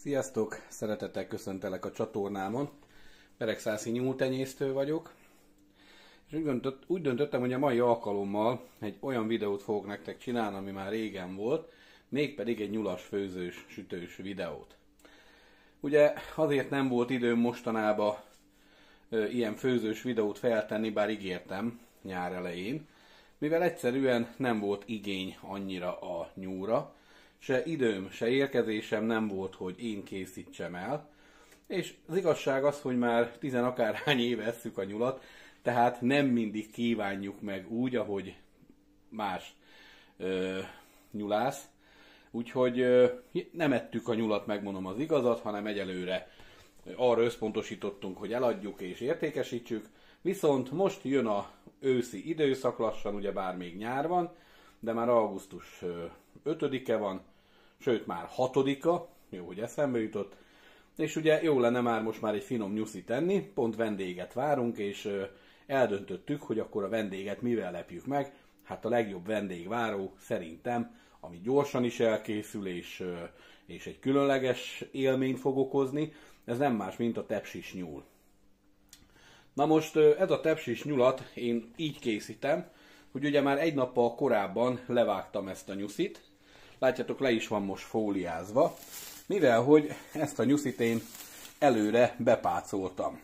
Sziasztok! Szeretettel köszöntelek a csatornámon. Beregszászi nyúltenyésztő vagyok. És úgy döntöttem, hogy a mai alkalommal egy olyan videót fogok nektek csinálni, ami már régen volt, mégpedig egy nyulas főzős, sütős videót. Ugye azért nem volt időm mostanában ilyen főzős videót feltenni, bár ígértem nyár elején, mivel egyszerűen nem volt igény annyira a nyúlra, se időm, se érkezésem nem volt, hogy én készítsem el. És az igazság az, hogy már tizenakárhány éve esszük a nyulat, tehát nem mindig kívánjuk meg úgy, ahogy más nyulász. Úgyhogy nem ettük a nyulat, megmondom az igazat, hanem egyelőre arra összpontosítottunk, hogy eladjuk és értékesítsük. Viszont most jön a őszi időszak lassan, ugye bár még nyár van, de már augusztus 5-e van, sőt már 6-a, jó, hogy eszembe jutott, és ugye jó lenne már most már egy finom nyuszit tenni, pont vendéget várunk, és eldöntöttük, hogy akkor a vendéget mivel lepjük meg. Hát a legjobb vendégváró szerintem, ami gyorsan is elkészül, és egy különleges élményt fog okozni, ez nem más, mint a tepsis nyúl. Na most ez a tepsis nyulat én így készítem, hogy ugye már egy nappal korábban levágtam ezt a nyuszit. Látjátok, le is van most fóliázva, mivel hogy ezt a nyuszit én előre bepácoltam.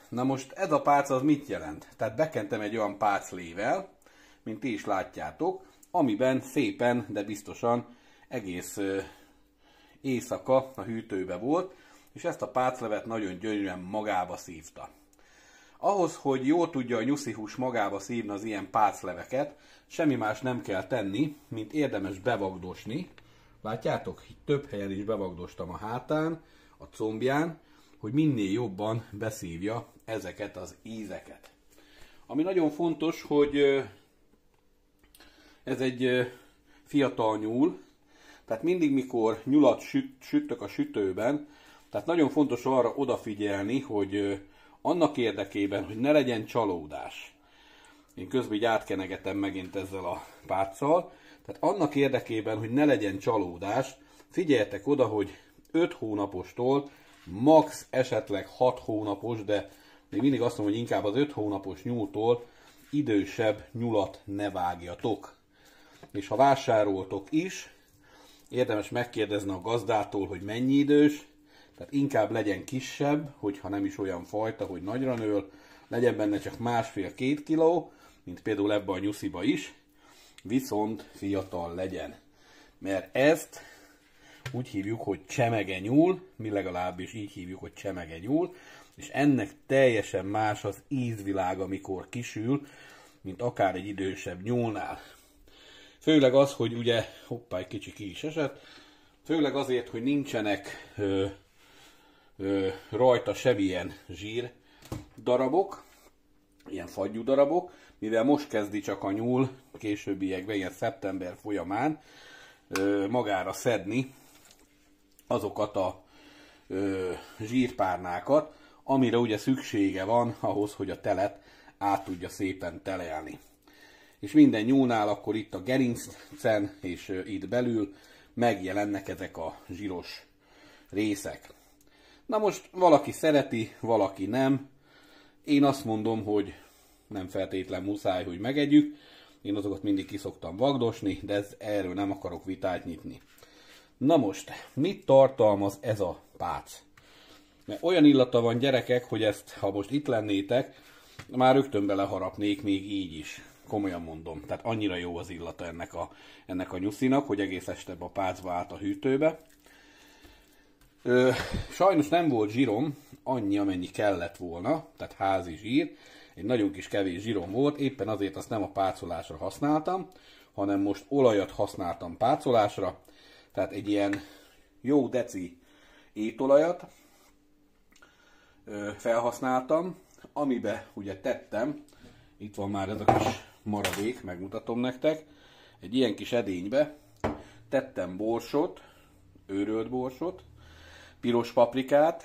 Na most ez a pálca az mit jelent? Tehát bekentem egy olyan páclével, mint ti is látjátok, amiben szépen, de biztosan egész éjszaka a hűtőbe volt, és ezt a páclevet nagyon gyönyörűen magába szívta. Ahhoz, hogy jól tudja a nyuszihús magába szívni az ilyen pácleveket, semmi más nem kell tenni, mint érdemes bevagdosni. Látjátok, itt több helyen is bevagdostam a hátán, a combján, hogy minél jobban beszívja ezeket az ízeket. Ami nagyon fontos, hogy ez egy fiatal nyúl, tehát mindig, mikor nyulat sütök a sütőben, tehát nagyon fontos arra odafigyelni, hogy annak érdekében, hogy ne legyen csalódás. Én közben így átkenegetem megint ezzel a páccal. Tehát annak érdekében, hogy ne legyen csalódás, figyeljetek oda, hogy 5 hónapostól, max esetleg 6 hónapos, de még mindig azt mondom, hogy inkább az 5 hónapos nyúltól idősebb nyulat ne vágjatok. És ha vásároltok is, érdemes megkérdezni a gazdától, hogy mennyi idős, tehát inkább legyen kisebb, hogyha nem is olyan fajta, hogy nagyra nől, legyen benne csak 1,5-2 kiló, mint például ebbe a nyusziba is, viszont fiatal legyen. Mert ezt úgy hívjuk, hogy csemege nyúl, mi legalábbis így hívjuk, hogy csemege nyúl, és ennek teljesen más az ízvilága, amikor kisül, mint akár egy idősebb nyúlnál. Főleg az, hogy ugye, hoppá, egy kicsi ki is esett, főleg azért, hogy nincsenek rajta semmilyen zsír darabok, ilyen fagyú darabok, mivel most kezdi csak a nyúl későbbiekben, ilyen szeptember folyamán magára szedni azokat a zsírpárnákat, amire ugye szüksége van ahhoz, hogy a telet át tudja szépen telelni. És minden nyúlnál akkor itt a gerincen és itt belül megjelennek ezek a zsíros részek. Na most valaki szereti, valaki nem. Én azt mondom, hogy nem feltétlen muszáj, hogy megegyük. Én azokat mindig ki szoktam vagdosni, de erről nem akarok vitát nyitni. Na most, mit tartalmaz ez a pác? Mert olyan illata van, gyerekek, hogy ezt, ha most itt lennétek, már rögtön beleharapnék még így is. Komolyan mondom. Tehát annyira jó az illata ennek a nyuszinak, hogy egész este a pácba állt a hűtőbe. Sajnos nem volt zsírom annyi, amennyi kellett volna, tehát házi zsír, egy nagyon kis kevés zsírom volt, éppen azért azt nem a pácolásra használtam, hanem most olajat használtam pácolásra, tehát egy ilyen jó deci étolajat felhasználtam, amibe ugye tettem, itt van már ez a kis maradék, megmutatom nektek, egy ilyen kis edénybe tettem borsot, őrölt borsot, piros paprikát,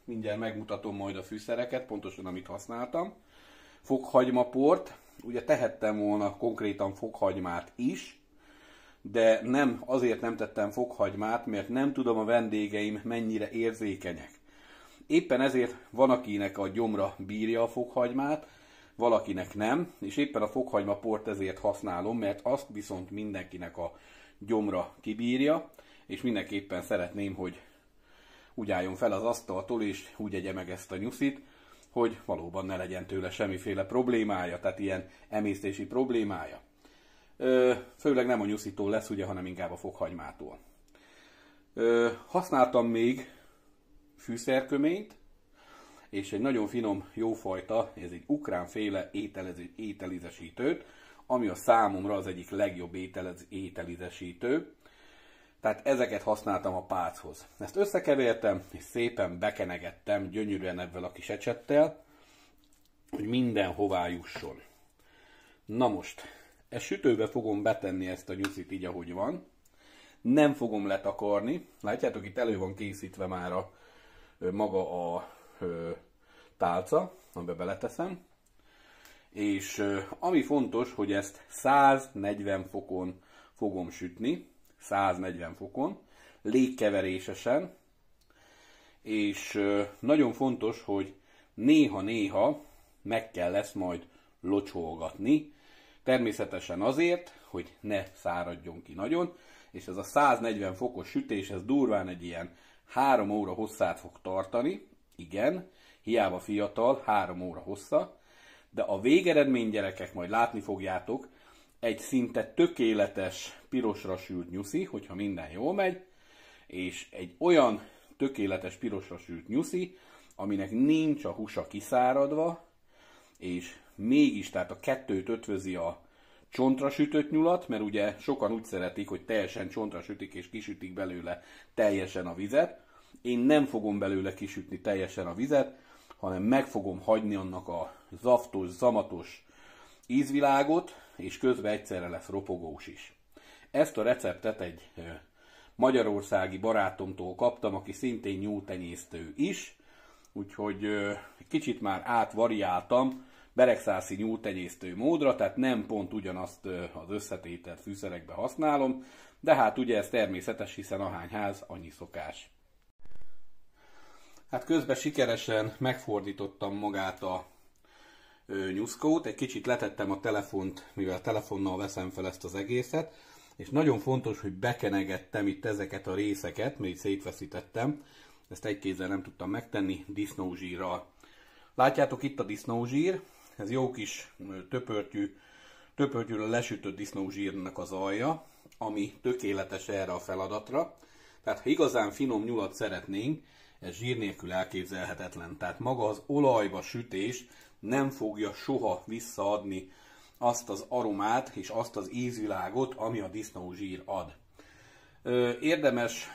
mindjárt megmutatom majd a fűszereket, pontosan amit használtam, fokhagymaport, ugye tehettem volna konkrétan fokhagymát is, de nem, azért nem tettem fokhagymát, mert nem tudom a vendégeim mennyire érzékenyek. Éppen ezért van, akinek a gyomra bírja a fokhagymát, valakinek nem, és éppen a fokhagymaport ezért használom, mert azt viszont mindenkinek a gyomra kibírja, és mindenképpen szeretném, hogy úgy álljon fel az asztaltól, és úgy egye meg ezt a nyuszit, hogy valóban ne legyen tőle semmiféle problémája, tehát ilyen emésztési problémája. Főleg nem a nyuszitól lesz, ugye, hanem inkább a fokhagymától. Használtam még fűszerköményt, és egy nagyon finom, jófajta, ez egy ukránféle ételízesítőt, ami a számomra az egyik legjobb ételízesítő. Tehát ezeket használtam a páchoz. Ezt összekevertem, és szépen bekenegettem gyönyörűen ebben a kis ecsettel, hogy mindenhová jusson. Na most, ezt sütőbe fogom betenni ezt a nyuszit így, ahogy van. Nem fogom letakarni. Látjátok, itt elő van készítve már maga a tálca, amiben beleteszem. És ami fontos, hogy ezt 140 fokon fogom sütni. 140 fokon, légkeverésesen, és nagyon fontos, hogy néha-néha meg kell lesz majd locsolgatni, természetesen azért, hogy ne száradjon ki nagyon, és ez a 140 fokos sütés, ez durván egy ilyen 3 óra hosszát fog tartani, igen, hiába fiatal, 3 óra hossza, de a végeredmény, gyerekek, majd látni fogjátok, egy szinte tökéletes pirosra sült nyuszi, hogyha minden jól megy, és egy olyan tökéletes pirosra sült nyuszi, aminek nincs a húsa kiszáradva, és mégis, tehát a kettőt ötvözi a csontra sütött nyulat, mert ugye sokan úgy szeretik, hogy teljesen csontra sütik, és kisütik belőle teljesen a vizet. Én nem fogom belőle kisütni teljesen a vizet, hanem meg fogom hagyni annak a zaftos, zamatos ízvilágot, és közben egyszerre lesz ropogós is. Ezt a receptet egy magyarországi barátomtól kaptam, aki szintén nyúltenyésztő is, úgyhogy kicsit már átvariáltam beregszászi nyúltenyésztő módra, tehát nem pont ugyanazt az összetételt fűszerekbe használom, de hát ugye ez természetes, hiszen ahány ház, annyi szokás. Hát közben sikeresen megfordítottam magát a nyuszkót, egy kicsit letettem a telefont, mivel telefonnal veszem fel ezt az egészet, és nagyon fontos, hogy bekenegettem itt ezeket a részeket, mert itt szétfeszítettem, ezt egy kézzel nem tudtam megtenni, disznózsírral. Látjátok itt a disznózsír, ez jó kis töpörtyűről lesütött disznózsírnak az alja, ami tökéletes erre a feladatra. Tehát ha igazán finom nyulat szeretnénk, ez zsír nélkül elképzelhetetlen. Tehát maga az olajba sütés nem fogja soha visszaadni azt az aromát és azt az ízvilágot, ami a disznózsír ad. Érdemes,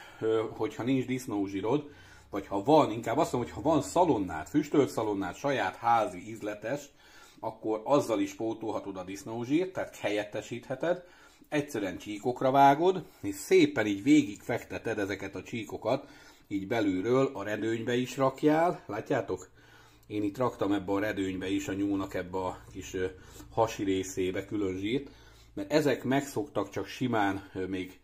hogyha nincs disznózsírod, vagy ha van, inkább azt mondom, hogy ha van szalonnád, füstölt szalonnád, saját házi ízletes, akkor azzal is pótolhatod a disznózsírt, tehát helyettesítheted, egyszerűen csíkokra vágod, és szépen így végig fekteted ezeket a csíkokat, így belülről a redőnybe is rakjál, látjátok? Én itt raktam ebbe a redőnybe is a nyúlnak ebbe a kis hasi részébe külön zsírt, mert ezek megszoktak csak simán még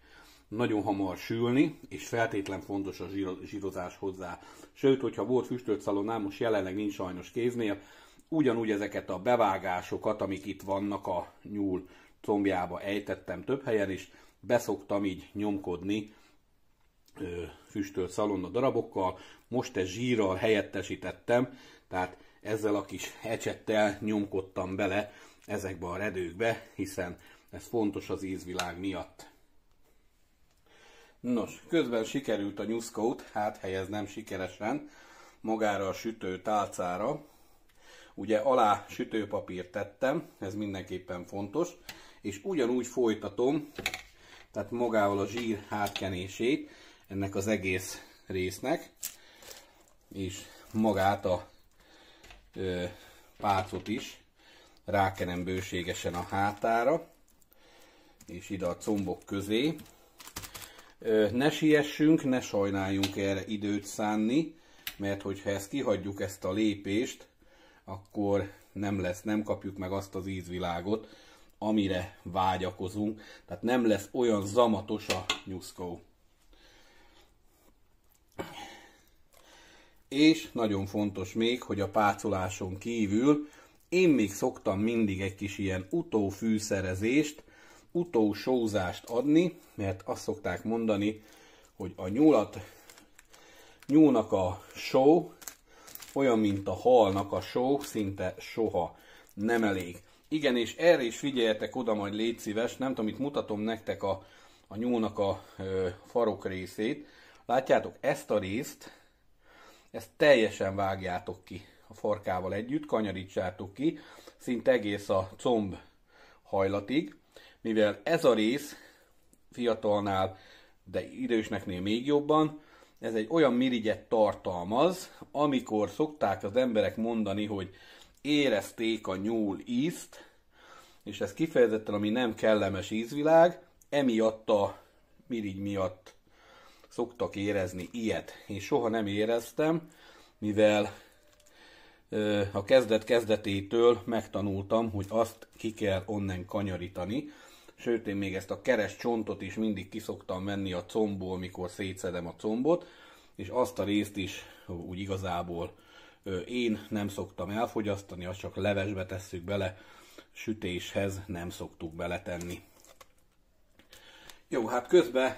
nagyon hamar sülni, és feltétlen fontos a zsírozás hozzá. Sőt, hogyha volt füstölt szalonnám, most jelenleg nincs sajnos kéznél, ugyanúgy ezeket a bevágásokat, amik itt vannak a nyúl combjába, ejtettem több helyen is, beszoktam így nyomkodni füstölt szalonna darabokkal, most ezt zsírral helyettesítettem, tehát ezzel a kis ecsettel nyomkodtam bele ezekbe a redőkbe, hiszen ez fontos az ízvilág miatt. Nos, közben sikerült a nyuszkót áthelyeznem sikeresen magára a sütő tálcára. Ugye alá sütőpapírt tettem, ez mindenképpen fontos, és ugyanúgy folytatom, tehát magával a zsír átkenését ennek az egész résznek, és magát a pácot is rákenem bőségesen a hátára, és ide a combok közé. Ne siessünk, ne sajnáljunk erre időt szánni, mert hogyha ezt kihagyjuk, ezt a lépést, akkor nem kapjuk meg azt az ízvilágot, amire vágyakozunk. Tehát nem lesz olyan zamatos a nyuszkó. És nagyon fontos még, hogy a pácoláson kívül én még szoktam mindig egy kis ilyen utófűszerezést, utósózást adni, mert azt szokták mondani, hogy a nyúlnak a só olyan, mint a halnak a só, szinte soha nem elég. Igen, és erre is figyeljetek oda, majd légy szíves, nem tudom, itt mutatom nektek a nyúlnak a farok részét. Látjátok, ezt a részt, ezt teljesen vágjátok ki a farkával együtt, kanyarítsátok ki, szinte egész a comb hajlatig, mivel ez a rész fiatalnál, de idősneknél még jobban, ez egy olyan mirigyet tartalmaz, amikor szokták az emberek mondani, hogy érezték a nyúl ízt, és ez kifejezetten, ami nem kellemes ízvilág, emiatt a mirigy miatt szoktak érezni ilyet. Én soha nem éreztem, mivel a kezdet-kezdetétől megtanultam, hogy azt ki kell onnan kanyarítani. Sőt, én még ezt a keres csontot is mindig kiszoktam venni a combból, mikor szétszedem a combot, és azt a részt is úgy igazából én nem szoktam elfogyasztani, azt csak levesbe tesszük bele, sütéshez nem szoktuk beletenni. Jó, hát közben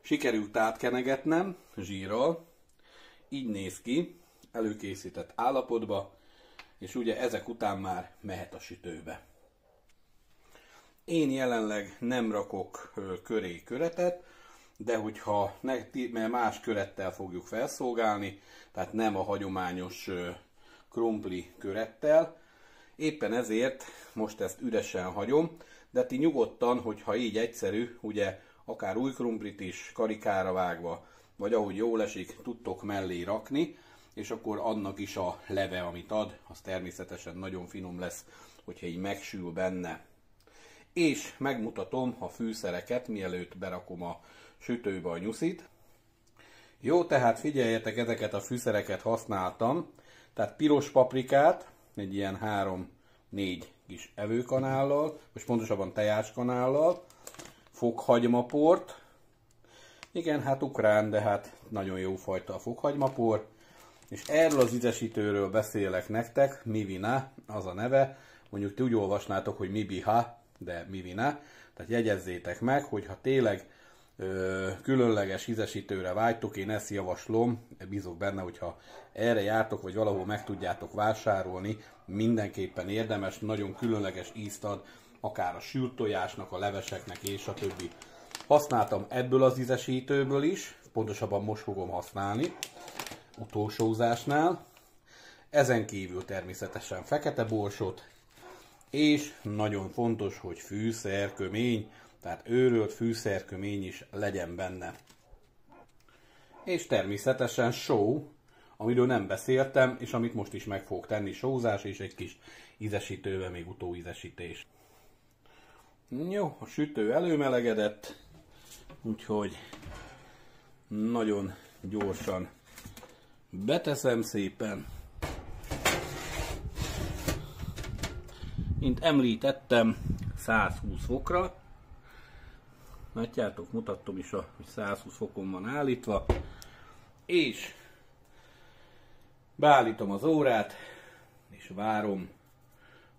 sikerült átkenegetnem zsírral, így néz ki, előkészített állapotba, és ugye ezek után már mehet a sütőbe. Én jelenleg nem rakok köré köretet, de hogyha mert más körettel fogjuk felszolgálni, tehát nem a hagyományos krumpli körettel, éppen ezért most ezt üresen hagyom, de ti nyugodtan, hogyha így egyszerű, ugye akár új krumplit is karikára vágva, vagy ahogy jól esik, tudtok mellé rakni, és akkor annak is a leve, amit ad, az természetesen nagyon finom lesz, hogyha így megsül benne. És megmutatom a fűszereket, mielőtt berakom a sütőbe a nyuszit. Jó, tehát figyeljetek, ezeket a fűszereket használtam. Tehát piros paprikát, egy ilyen 3-4 kis evőkanállal, vagy pontosabban tejáskanállal, fokhagymaport. Igen, hát ukrán, de hát nagyon jó fajta a fokhagymapor. És erről az ízesítőről beszélek nektek, Mivina, az a neve. Mondjuk ti úgy olvasnátok, hogy Mibiha, de Mivina. Tehát jegyezzétek meg, hogy ha tényleg különleges ízesítőre vágytok, én ezt javaslom, bízok benne, hogyha erre jártok, vagy valahol meg tudjátok vásárolni, mindenképpen érdemes, nagyon különleges ízt ad, akár a sült tojásnak, a leveseknek és a többi. Használtam ebből az ízesítőből is, pontosabban most fogom használni, utolsózásnál. Ezen kívül természetesen fekete borsot, és nagyon fontos, hogy fűszerkömény, tehát őrölt fűszerkömény is legyen benne. És természetesen só, amiről nem beszéltem, és amit most is meg fogok tenni, sózás és egy kis ízesítővel még utóízesítés. Jó, a sütő előmelegedett, úgyhogy nagyon gyorsan beteszem szépen. Mint említettem, 120 fokra. Látjátok, mutattam is, hogy 120 fokon van állítva. És beállítom az órát, és várom,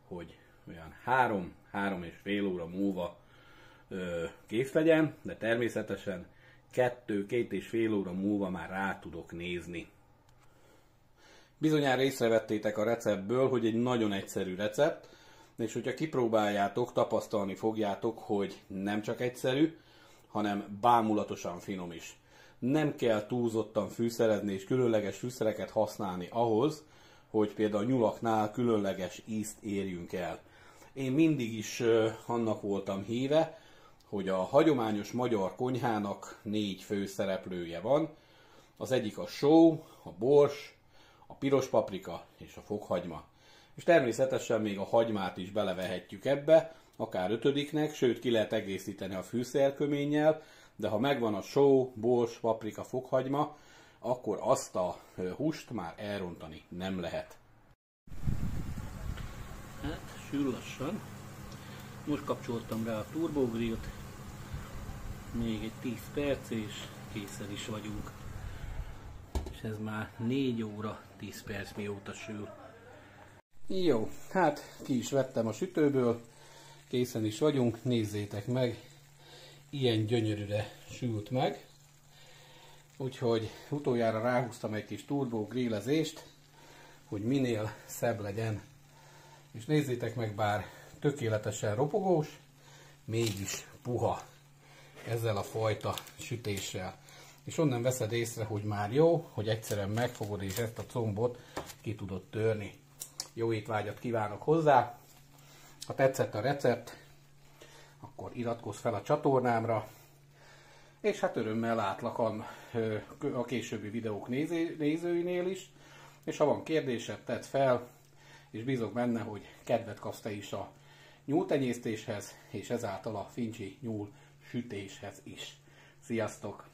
hogy olyan 3-3,5 óra múlva kész legyen, de természetesen 2-2,5 óra múlva már rá tudok nézni. Bizonyára észrevettétek a receptből, hogy egy nagyon egyszerű recept, és hogyha kipróbáljátok, tapasztalni fogjátok, hogy nem csak egyszerű, hanem bámulatosan finom is. Nem kell túlzottan fűszerezni és különleges fűszereket használni ahhoz, hogy például a nyulaknál különleges ízt érjünk el. Én mindig is annak voltam híve, hogy a hagyományos magyar konyhának 4 fő szereplője van. Az egyik a só, a bors, a piros paprika és a fokhagyma. És természetesen még a hagymát is belevehetjük ebbe, akár 5-nek, sőt ki lehet egészíteni a fűszerköménnyel, de ha megvan a só, bors, paprika, fokhagyma, akkor azt a húst már elrontani nem lehet. Hát, sül lassan. Most kapcsoltam rá a turbogrillt, még egy 10 perc és készen is vagyunk. És ez már 4 óra 10 perc mióta sül. Jó, hát ki is vettem a sütőből, készen is vagyunk, nézzétek meg, ilyen gyönyörűre sült meg. Úgyhogy utoljára ráhúztam egy kis turbo grillezést, hogy minél szebb legyen. És nézzétek meg, bár tökéletesen ropogós, mégis puha ezzel a fajta sütéssel. És onnan veszed észre, hogy már jó, hogy egyszerűen megfogod és ezt a combot ki tudod törni. Jó étvágyat kívánok hozzá! Ha tetszett a recept, akkor iratkozz fel a csatornámra, és hát örömmel látlak a későbbi videók nézőinél is, és ha van kérdésed, tedd fel, és bízok benne, hogy kedvet kapsz te is a nyúltenyésztéshez, és ezáltal a fincsi nyúl sütéshez is. Sziasztok!